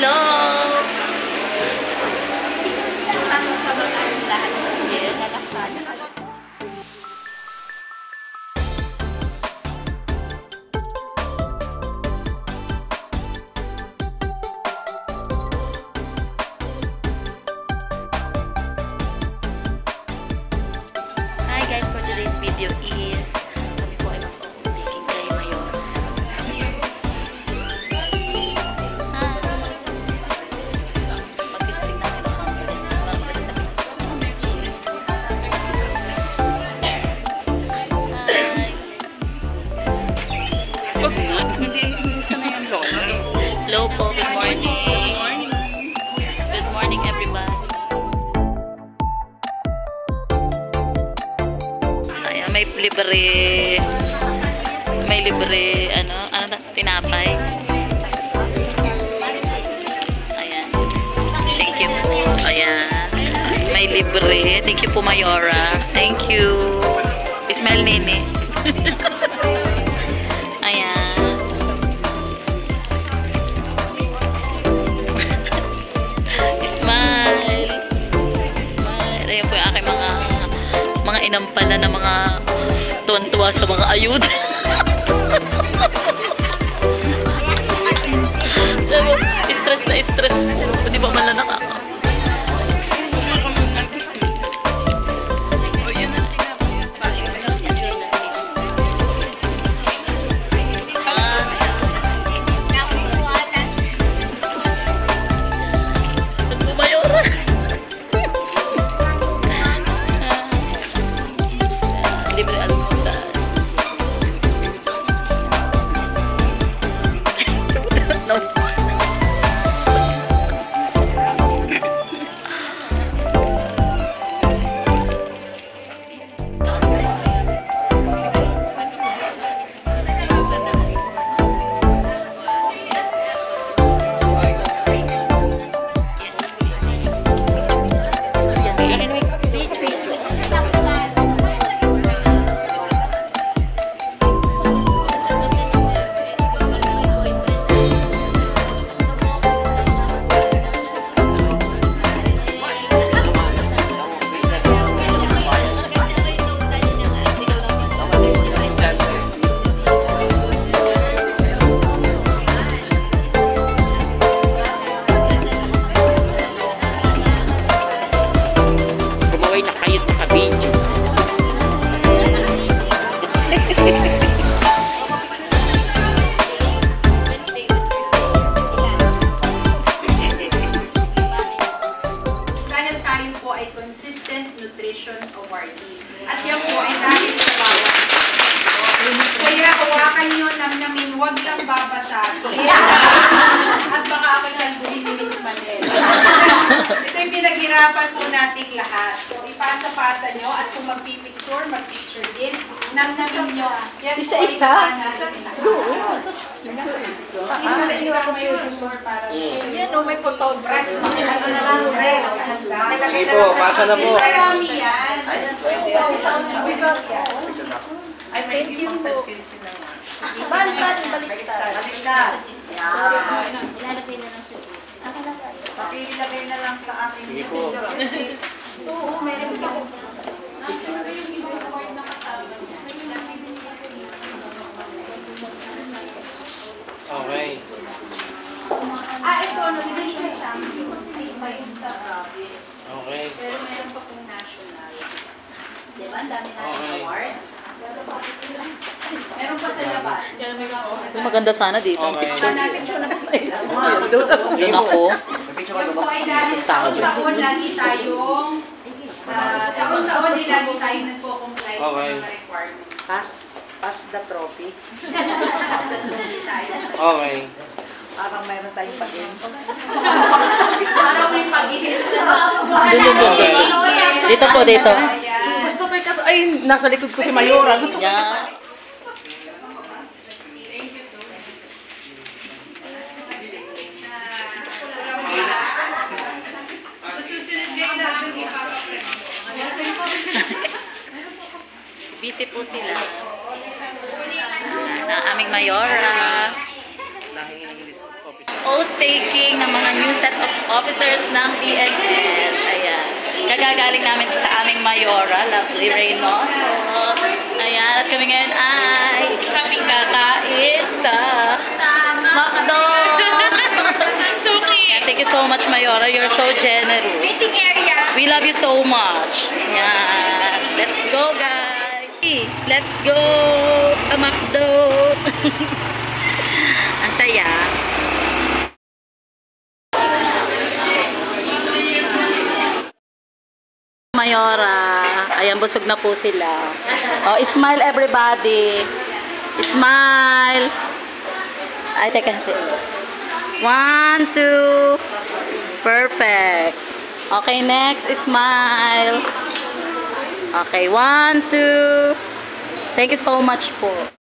Hello! Pasok pa ba tayong lahat? Yes. Hi guys, for today's video is kami po ay mag-taking kay Mayor. Mag-visiting natin ang company. Hindi sana yan doon. Hello po, good morning. Good morning everybody. Ayan, may libre, ano tinapay. Ayan. Thank you po. Ayan. May libre. Thank you po, Mayora. Thank you. Ismael Nini. Ayan. Smile. Smile. Ayan po yung aking mga inampala na mga tuwan-tuwa sa mga ayuda. Stress na stress. Di ba man na nakaka? Libre almusal. No. Nutrition Awardee. At yan po ay dahil sa bawat. Kaya hawakan nyo namin, huwag lang babasagin. At baka ako nagbuhin ni Miss Manel. Ito yung pinaghirapan po nating lahat. So ipasa-pasa nyo at kung magpipicture, mag-picture din. Namnamin nyo. Isa-isa? Isa-isa may picture para. Yan o, may photograph. Ano na lang, rest. Sige po, pasa na po. Marami yan. Ay, thank you po. Balik. Baliktad. Sorry po. Ilalagay na lang sa list. Pakilagay na lang sa aking Sige po. picture. Oo, meron po. Nasaan ba yung ibang award na kasama niya? Okay. Ito, leadership champion. Ay, yung sa province. Okay. Pero meron pa pong national. Diba? Ang dami natin Okay. award. Meron pa sa labas. Maganda sana dito ang Okay. picture. Doon ako. Yung po ay dahil taon-taon lagi tayong taon-taon din lagi tayo nagko-comply sa Okay. mga requirements. Pass the trophy. Tayo. Okay. Parang mayroon tayong pag-games. Parang may pag-ihil. Dito po, dito. Gusto ko kasi, ay, nasa likod ko si Mayora. Gusto ko Yan. Busy po sila. Na aming Mayora. oath taking ng mga new set of officers ng PNS. Ayan. Kagagaling namin sa aming Mayora, lovely Reynoso. Ayan, at kami ngayon ay kakain sa McDo. Ayan, thank you so much, Mayora. You're so generous. Waiting area. We love you so much. Ayan. Let's go, guys. Let's go sa McDo. Ang saya. Mayora. Ayan, busog na po sila. Oh, smile everybody. Smile. Ay, teka. 1, 2. Perfect. Okay, next, smile. Okay, 1, 2. Thank you so much po.